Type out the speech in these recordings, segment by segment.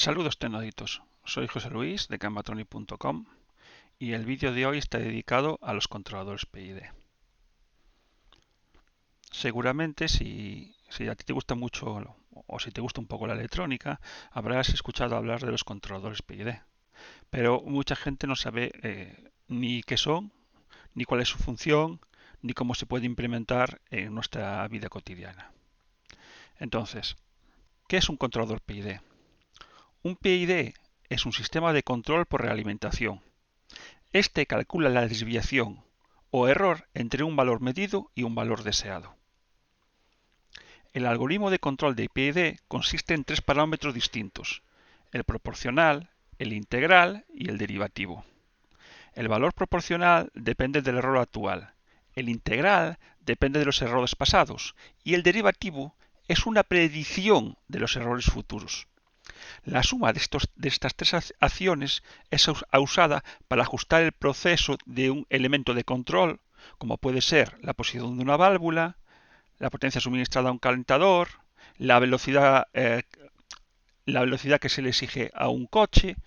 Saludos tecnoditos, soy José Luis de Canvatronic.com y el vídeo de hoy está dedicado a los controladores PID. Seguramente si a ti te gusta mucho o si te gusta un poco la electrónica, habrás escuchado hablar de los controladores PID, pero mucha gente no sabe ni qué son, ni cuál es su función, ni cómo se puede implementar en nuestra vida cotidiana. Entonces, ¿qué es un controlador PID? Un PID es un sistema de control por realimentación. Este calcula la desviación o error entre un valor medido y un valor deseado. El algoritmo de control de PID consiste en tres parámetros distintos: el proporcional, el integral y el derivativo. El valor proporcional depende del error actual, el integral depende de los errores pasados y el derivativo es una predicción de los errores futuros. La suma de estas tres acciones es usada para ajustar el proceso de un elemento de control, como puede ser la posición de una válvula, la potencia suministrada a un calentador, la velocidad que se le exige a un coche,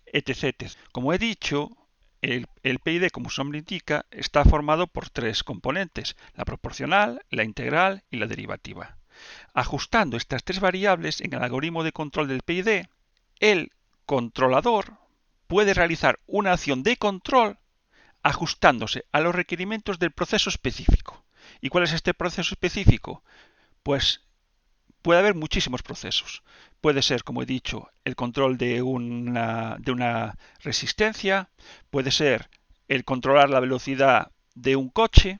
etc. Como he dicho, el PID, como su nombre indica, está formado por tres componentes: la proporcional, la integral y la derivativa. Ajustando estas tres variables en el algoritmo de control del PID, el controlador puede realizar una acción de control ajustándose a los requerimientos del proceso específico. ¿Y cuál es este proceso específico? Pues puede haber muchísimos procesos. Puede ser, como he dicho, el control de una resistencia, puede ser el controlar la velocidad de un coche,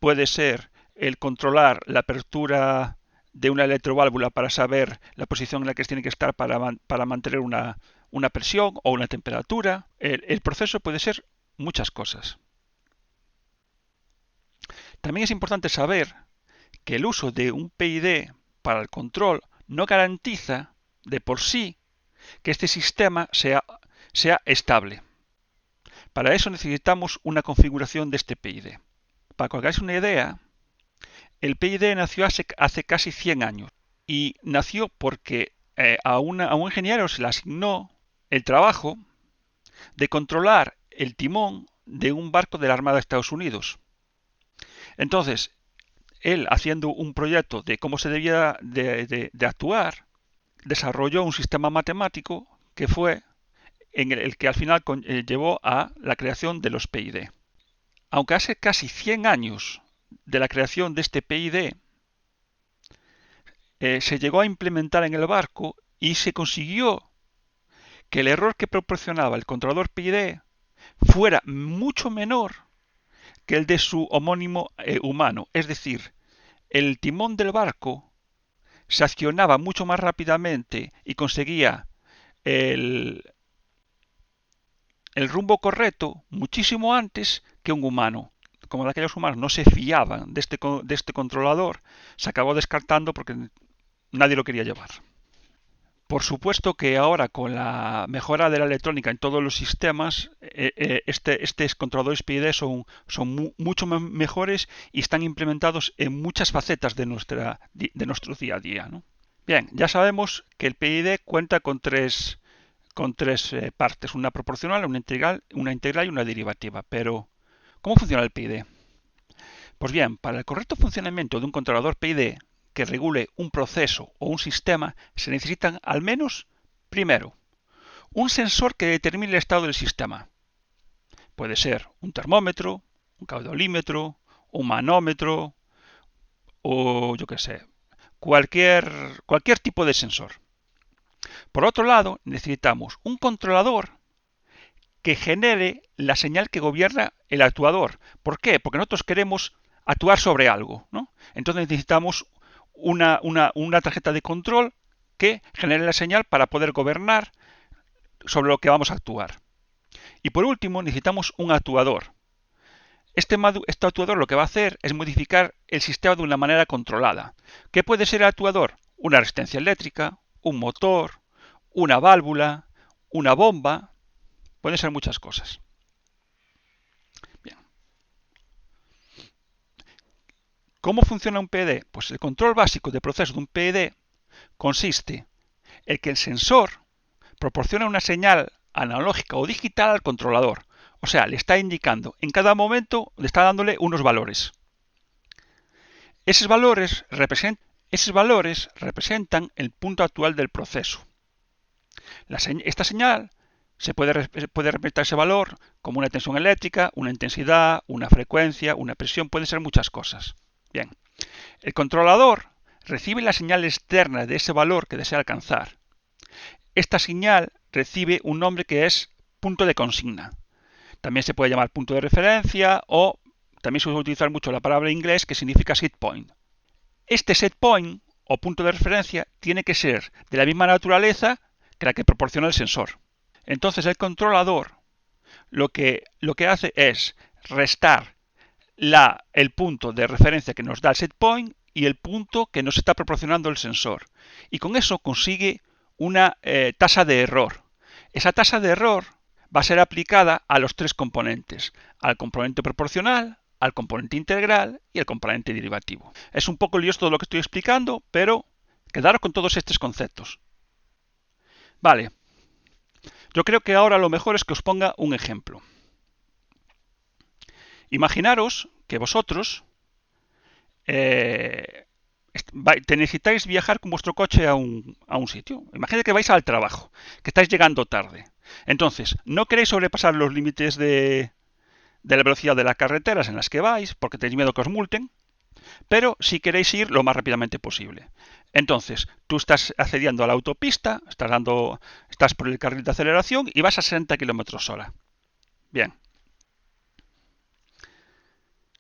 puede ser el controlar la apertura de una electroválvula para saber la posición en la que tiene que estar para mantener una presión o una temperatura. El proceso puede ser muchas cosas. También es importante saber que el uso de un PID para el control no garantiza de por sí que este sistema sea estable. Para eso necesitamos una configuración de este PID. Para que os hagáis una idea, el PID nació hace casi 100 años y nació porque a un ingeniero se le asignó el trabajo de controlar el timón de un barco de la Armada de Estados Unidos. Entonces, él, haciendo un proyecto de cómo se debía de actuar, desarrolló un sistema matemático que fue en el que al final llevó a la creación de los PID. Aunque hace casi 100 años de la creación de este PID, se llegó a implementar en el barco y se consiguió que el error que proporcionaba el controlador PID fuera mucho menor que el de su homónimo humano. Es decir, el timón del barco se accionaba mucho más rápidamente y conseguía el rumbo correcto muchísimo antes que un humano. Como aquellos humanos no se fiaban de este controlador, se acabó descartando porque nadie lo quería llevar. Por supuesto que ahora, con la mejora de la electrónica en todos los sistemas, estos controladores PID son mucho mejores y están implementados en muchas facetas de nuestro día a día, ¿no? Bien, ya sabemos que el PID cuenta con tres partes: una proporcional, una integral y una derivativa. Pero, ¿cómo funciona el PID? Pues bien, para el correcto funcionamiento de un controlador PID que regule un proceso o un sistema, se necesitan al menos, primero, un sensor que determine el estado del sistema. Puede ser un termómetro, un caudalímetro, un manómetro o yo qué sé, cualquier tipo de sensor. Por otro lado, necesitamos un controlador que genere la señal que gobierna el actuador. ¿Por qué? Porque nosotros queremos actuar sobre algo, ¿no? Entonces necesitamos una tarjeta de control que genere la señal para poder gobernar sobre lo que vamos a actuar. Y por último, necesitamos un actuador. Este actuador lo que va a hacer es modificar el sistema de una manera controlada. ¿Qué puede ser el actuador? Una resistencia eléctrica, un motor, una válvula, una bomba. Pueden ser muchas cosas. Bien. ¿Cómo funciona un PID? Pues el control básico de proceso de un PID consiste en que el sensor proporciona una señal analógica o digital al controlador. O sea, le está indicando en cada momento, le está dándole unos valores. Esos valores representan el punto actual del proceso. Esta señal se puede representar ese valor como una tensión eléctrica, una intensidad, una frecuencia, una presión, pueden ser muchas cosas. Bien, el controlador recibe la señal externa de ese valor que desea alcanzar. Esta señal recibe un nombre que es punto de consigna. También se puede llamar punto de referencia o también se suele utilizar mucho la palabra en inglés que significa set point. Este set point o punto de referencia tiene que ser de la misma naturaleza que la que proporciona el sensor. Entonces el controlador lo que hace es restar el punto de referencia que nos da el set point y el punto que nos está proporcionando el sensor. Y con eso consigue una tasa de error. Esa tasa de error va a ser aplicada a los tres componentes, al componente proporcional, al componente integral y al componente derivativo. Es un poco lioso todo lo que estoy explicando, pero quedaros con todos estos conceptos. Vale, yo creo que ahora lo mejor es que os ponga un ejemplo. Imaginaros que vosotros necesitáis viajar con vuestro coche a un sitio. Imagínate que vais al trabajo, que estáis llegando tarde. Entonces, no queréis sobrepasar los límites de la velocidad de las carreteras en las que vais, porque tenéis miedo que os multen, pero sí queréis ir lo más rápidamente posible. Entonces, tú estás accediendo a la autopista, estás por el carril de aceleración y vas a 60 km/h. Bien.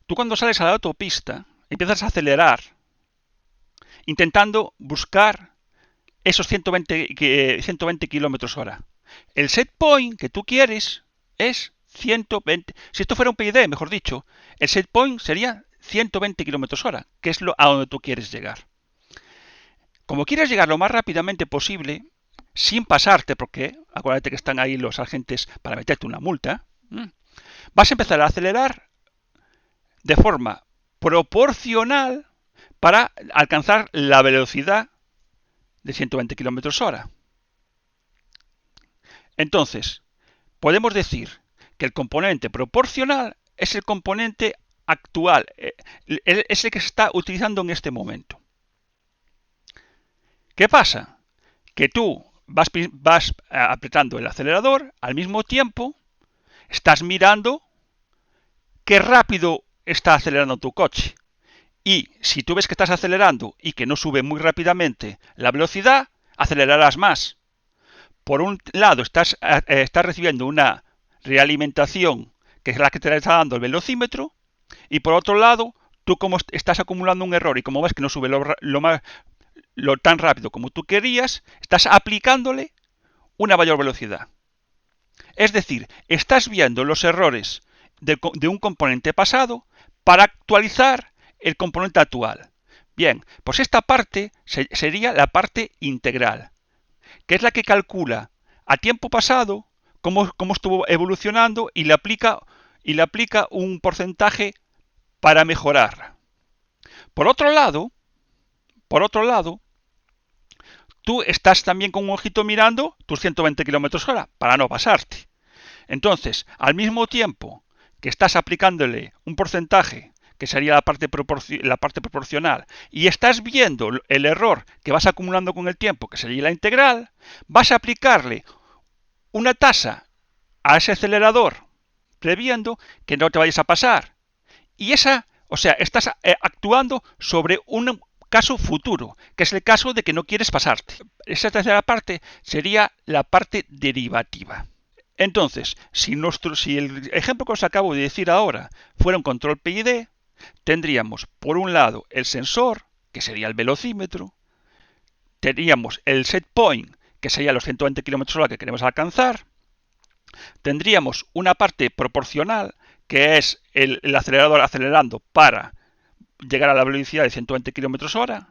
Tú cuando sales a la autopista, empiezas a acelerar, intentando buscar esos 120 km/h. El set point que tú quieres es 120. Si esto fuera un PID, mejor dicho, el set point sería 120 km/h, que es a donde tú quieres llegar. Como quieres llegar lo más rápidamente posible, sin pasarte, porque acuérdate que están ahí los agentes para meterte una multa, vas a empezar a acelerar de forma proporcional para alcanzar la velocidad de 120 km/h. Entonces, podemos decir que el componente proporcional es el componente actual, es el que se está utilizando en este momento. ¿Qué pasa? Que tú vas apretando el acelerador, al mismo tiempo estás mirando qué rápido está acelerando tu coche. Y si tú ves que estás acelerando y que no sube muy rápidamente la velocidad, acelerarás más. Por un lado, estás recibiendo una realimentación, que es la que te está dando el velocímetro, y por otro lado, tú como estás acumulando un error y como ves que no sube lo tan rápido como tú querías, estás aplicándole una mayor velocidad. Es decir, estás viendo los errores de un componente pasado para actualizar el componente actual. Bien, pues esta parte sería la parte integral, que es la que calcula a tiempo pasado cómo estuvo evolucionando y le aplica un porcentaje para mejorar. Por otro lado, tú estás también con un ojito mirando tus 120 km/h para no pasarte. Entonces, al mismo tiempo que estás aplicándole un porcentaje, que sería la parte proporcional, y estás viendo el error que vas acumulando con el tiempo, que sería la integral, vas a aplicarle una tasa a ese acelerador, previendo que no te vayas a pasar. Y estás actuando sobre un caso futuro, que es el caso de que no quieres pasarte. Esa tercera parte sería la parte derivativa. Entonces, si el ejemplo que os acabo de decir ahora fuera un control PID, tendríamos por un lado el sensor, que sería el velocímetro, tendríamos el set point, que sería los 120 km/h que queremos alcanzar, tendríamos una parte proporcional, que es el acelerador acelerando para llegar a la velocidad de 120 km/h,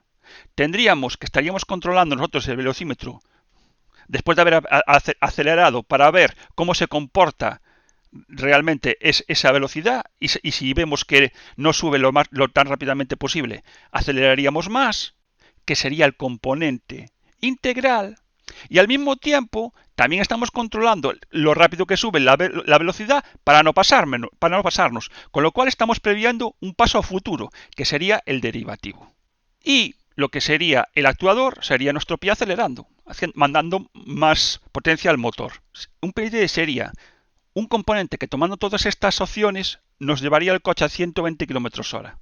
tendríamos que estaríamos controlando nosotros el velocímetro después de haber acelerado para ver cómo se comporta realmente esa velocidad y si vemos que no sube lo tan rápidamente posible, aceleraríamos más, que sería el componente integral, Y al mismo tiempo también estamos controlando lo rápido que sube la velocidad para no pasarnos, con lo cual estamos previendo un paso a futuro, que sería el derivativo. Y lo que sería el actuador sería nuestro pie acelerando, mandando más potencia al motor. Un PID sería un componente que, tomando todas estas opciones, nos llevaría el coche a 120 km/h.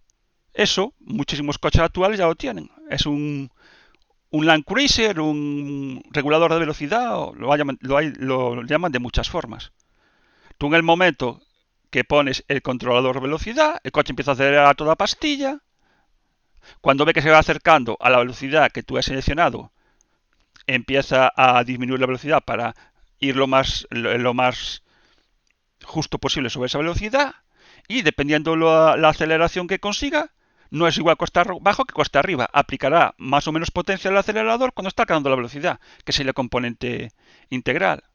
Eso, muchísimos coches actuales ya lo tienen. Es un Land Cruiser, un regulador de velocidad, o lo llaman de muchas formas. Tú, en el momento que pones el controlador de velocidad, el coche empieza a acelerar a toda pastilla. Cuando ve que se va acercando a la velocidad que tú has seleccionado, empieza a disminuir la velocidad para ir lo más justo posible sobre esa velocidad, y dependiendo la aceleración que consiga, no es igual costa abajo que costa arriba. Aplicará más o menos potencia al acelerador cuando está alcanzando la velocidad, que es el componente integral.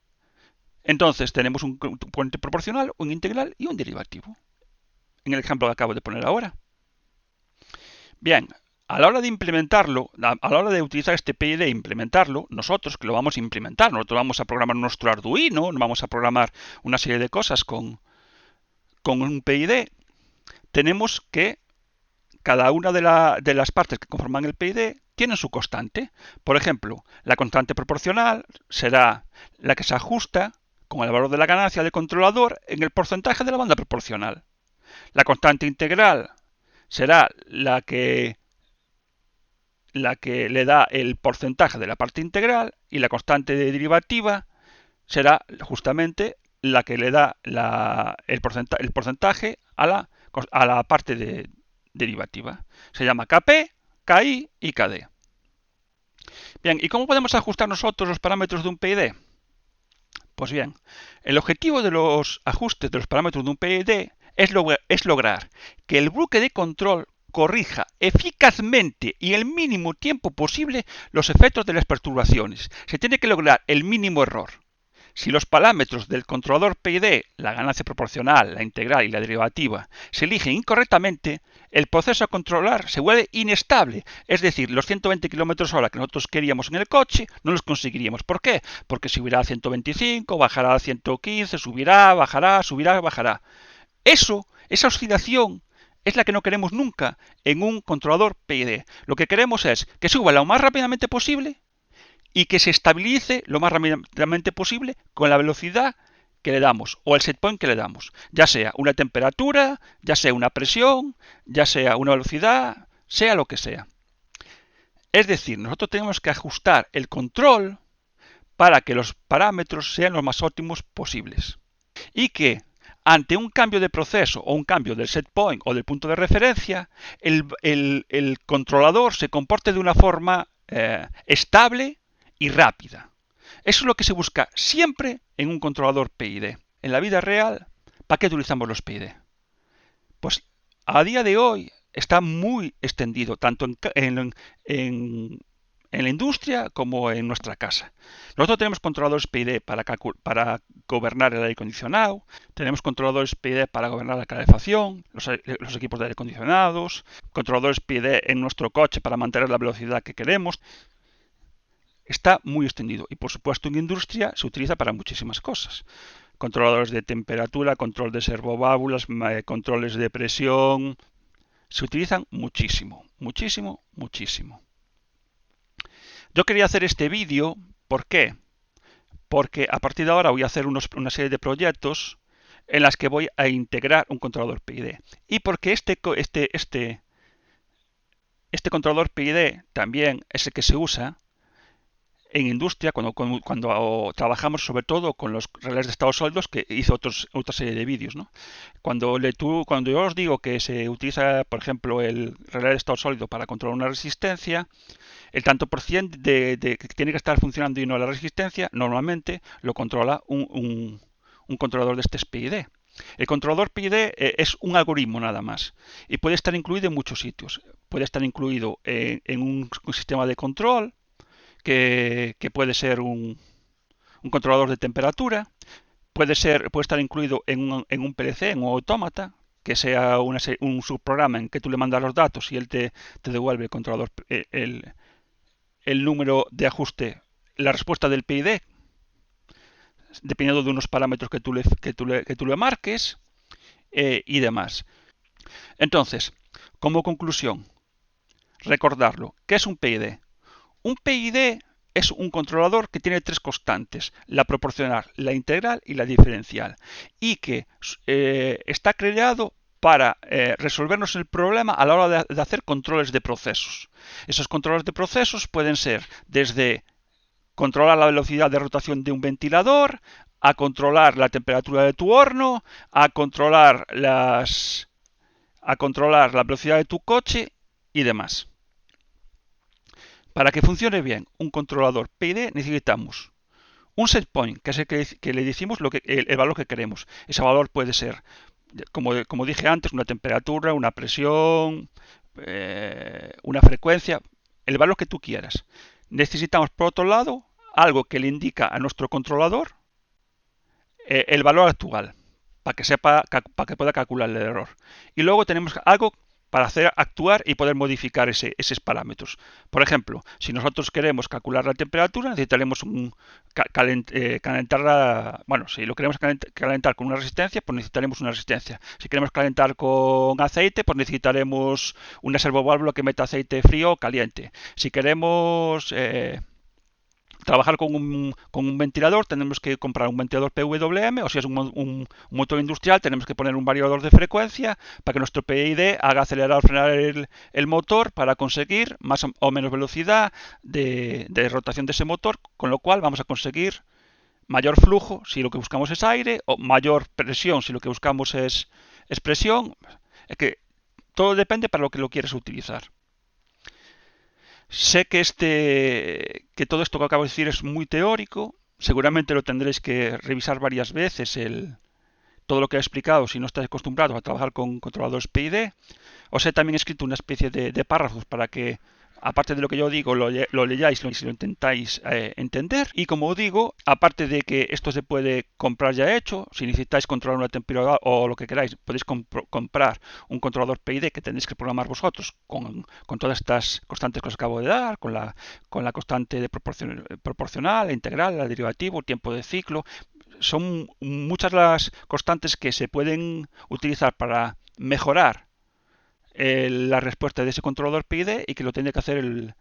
Entonces tenemos un componente proporcional, un integral y un derivativo, en el ejemplo que acabo de poner ahora. Bien, a la hora de implementarlo, a la hora de utilizar este PID e implementarlo, nosotros que lo vamos a implementar, nosotros vamos a programar nuestro Arduino, vamos a programar una serie de cosas con un PID, tenemos que cada una de las partes que conforman el PID tienen su constante. Por ejemplo, la constante proporcional será la que se ajusta con el valor de la ganancia del controlador en el porcentaje de la banda proporcional. La constante integral será la que le da el porcentaje de la parte integral, y la constante derivativa será justamente la que le da el porcentaje a la parte derivativa. Se llama Kp, Ki y Kd. Bien, ¿y cómo podemos ajustar nosotros los parámetros de un PID? Pues bien, el objetivo de los ajustes de los parámetros de un PID es lograr que el bloque de control corrija eficazmente y en el mínimo tiempo posible los efectos de las perturbaciones. Se tiene que lograr el mínimo error. Si los parámetros del controlador PID, la ganancia proporcional, la integral y la derivativa, se eligen incorrectamente, el proceso a controlar se vuelve inestable. Es decir, los 120 km/h que nosotros queríamos en el coche no los conseguiríamos. ¿Por qué? Porque subirá a 125, bajará a 115, subirá, bajará, subirá, bajará. Esa oscilación es la que no queremos nunca en un controlador PID. Lo que queremos es que suba lo más rápidamente posible y que se estabilice lo más rápidamente posible con la velocidad que le damos o el set point que le damos, ya sea una temperatura, ya sea una presión, ya sea una velocidad, sea lo que sea. Es decir, nosotros tenemos que ajustar el control para que los parámetros sean los más óptimos posibles, y que ante un cambio de proceso o un cambio del set point o del punto de referencia, el controlador se comporte de una forma estable y rápida. Eso es lo que se busca siempre en un controlador PID. En la vida real, ¿para qué utilizamos los PID? Pues a día de hoy está muy extendido, tanto en la industria como en nuestra casa. Nosotros tenemos controladores PID para gobernar el aire acondicionado, tenemos controladores PID para gobernar la calefacción, los equipos de aire acondicionados, controladores PID en nuestro coche para mantener la velocidad que queremos. Está muy extendido y, por supuesto, en industria se utiliza para muchísimas cosas. Controladores de temperatura, control de servoválvulas, controles de presión. Se utilizan muchísimo, muchísimo, muchísimo. Yo quería hacer este vídeo, ¿por qué? Porque a partir de ahora voy a hacer una serie de proyectos en las que voy a integrar un controlador PID. Y porque este controlador PID también es el que se usa en industria cuando trabajamos sobre todo con los relés de estado sólidos, que hice otra serie de vídeos, ¿no? Cuando yo os digo que se utiliza, por ejemplo, el relé de estado sólido para controlar una resistencia, el tanto por cien de que tiene que estar funcionando y no la resistencia, normalmente lo controla un controlador de este PID. El controlador PID es un algoritmo nada más y puede estar incluido en muchos sitios. Puede estar incluido en un sistema de control, que puede ser un controlador de temperatura, puede estar incluido en un PLC, en un autómata, que sea un subprograma en que tú le mandas los datos y él te devuelve el controlador, el número de ajuste la respuesta del PID, dependiendo de unos parámetros que tú le marques y demás. Entonces, como conclusión, recordarlo, ¿qué es un PID? Un PID es un controlador que tiene tres constantes, la proporcional, la integral y la diferencial, y que está creado para resolvernos el problema a la hora de hacer controles de procesos. Esos controles de procesos pueden ser desde controlar la velocidad de rotación de un ventilador, a controlar la temperatura de tu horno, a controlar la velocidad de tu coche y demás. Para que funcione bien un controlador PID necesitamos un set point, que es el que le decimos el valor que queremos. Ese valor puede ser, como dije antes, una temperatura, una presión, una frecuencia, el valor que tú quieras. Necesitamos, por otro lado, algo que le indica a nuestro controlador el valor actual, para que pueda calcular el error. Y luego tenemos algo para hacer actuar y poder modificar esos parámetros. Por ejemplo, si nosotros queremos calcular la temperatura, necesitaremos calentarla. Bueno, si lo queremos calentar con una resistencia, pues necesitaremos una resistencia. Si queremos calentar con aceite, pues necesitaremos una servoválvula que meta aceite frío o caliente. Si queremos trabajar con un ventilador, tenemos que comprar un ventilador PWM, o si es un motor industrial, tenemos que poner un variador de frecuencia para que nuestro PID haga acelerar o frenar el motor para conseguir más o menos velocidad de rotación de ese motor, con lo cual vamos a conseguir mayor flujo si lo que buscamos es aire, o mayor presión si lo que buscamos es presión. Es que todo depende para lo que lo quieres utilizar. Sé que todo esto que acabo de decir es muy teórico. Seguramente lo tendréis que revisar varias veces todo lo que he explicado si no estáis acostumbrados a trabajar con controladores PID. Os he también escrito una especie de párrafos para que, aparte de lo que yo digo, lo leáis y lo intentáis entender. Y como digo, aparte de que esto se puede comprar ya hecho, si necesitáis controlar una temperatura o lo que queráis, podéis comprar un controlador PID que tenéis que programar vosotros con todas estas constantes que os acabo de dar, con la constante de proporcional, la integral, el derivativo, el tiempo de ciclo. Son muchas las constantes que se pueden utilizar para mejorar la respuesta de ese controlador PID y que lo tiene que hacer el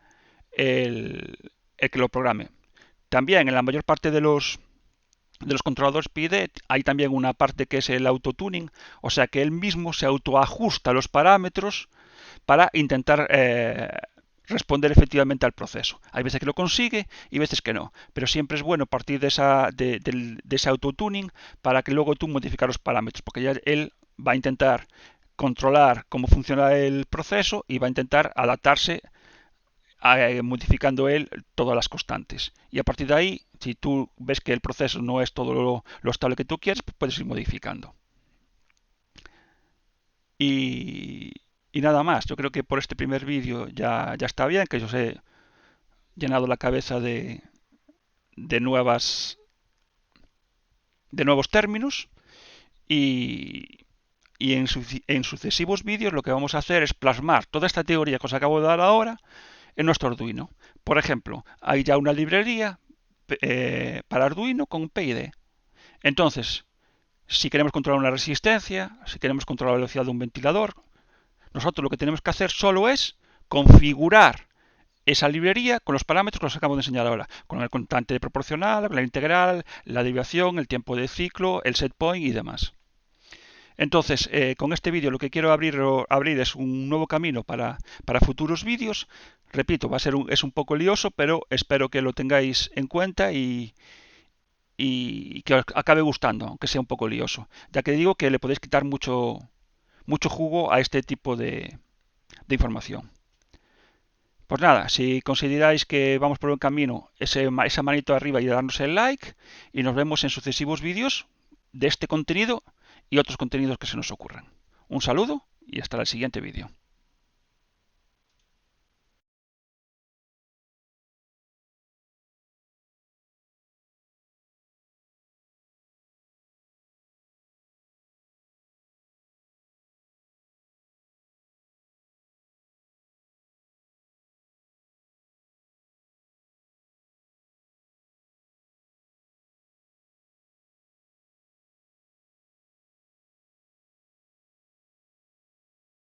que lo programe. También en la mayor parte de los controladores PID hay también una parte que es el autotuning, o sea que él mismo se autoajusta los parámetros para intentar responder efectivamente al proceso. Hay veces que lo consigue y veces que no, pero siempre es bueno partir de ese autotuning para que luego tú modificar los parámetros, porque ya él va a intentar controlar cómo funciona el proceso y va a intentar adaptarse modificando él todas las constantes. Y a partir de ahí, si tú ves que el proceso no es todo lo estable que tú quieres, pues puedes ir modificando. Y nada más, yo creo que por este primer vídeo ya está bien, que yo os he llenado la cabeza de nuevos términos y en sucesivos vídeos lo que vamos a hacer es plasmar toda esta teoría que os acabo de dar ahora en nuestro Arduino. Por ejemplo, hay ya una librería para Arduino con PID. Entonces, si queremos controlar una resistencia, si queremos controlar la velocidad de un ventilador, nosotros lo que tenemos que hacer solo es configurar esa librería con los parámetros que os acabo de enseñar ahora, con el constante proporcional, la integral, la derivación, el tiempo de ciclo, el set point y demás. Entonces, con este vídeo lo que quiero abrir es un nuevo camino para futuros vídeos. Repito, es un poco lioso, pero espero que lo tengáis en cuenta y que os acabe gustando, aunque sea un poco lioso. Ya que digo que le podéis quitar mucho jugo a este tipo de información. Pues nada, si consideráis que vamos por buen camino, esa manito arriba y darnos el like, y nos vemos en sucesivos vídeos de este contenido y otros contenidos que se nos ocurran. Un saludo y hasta el siguiente vídeo.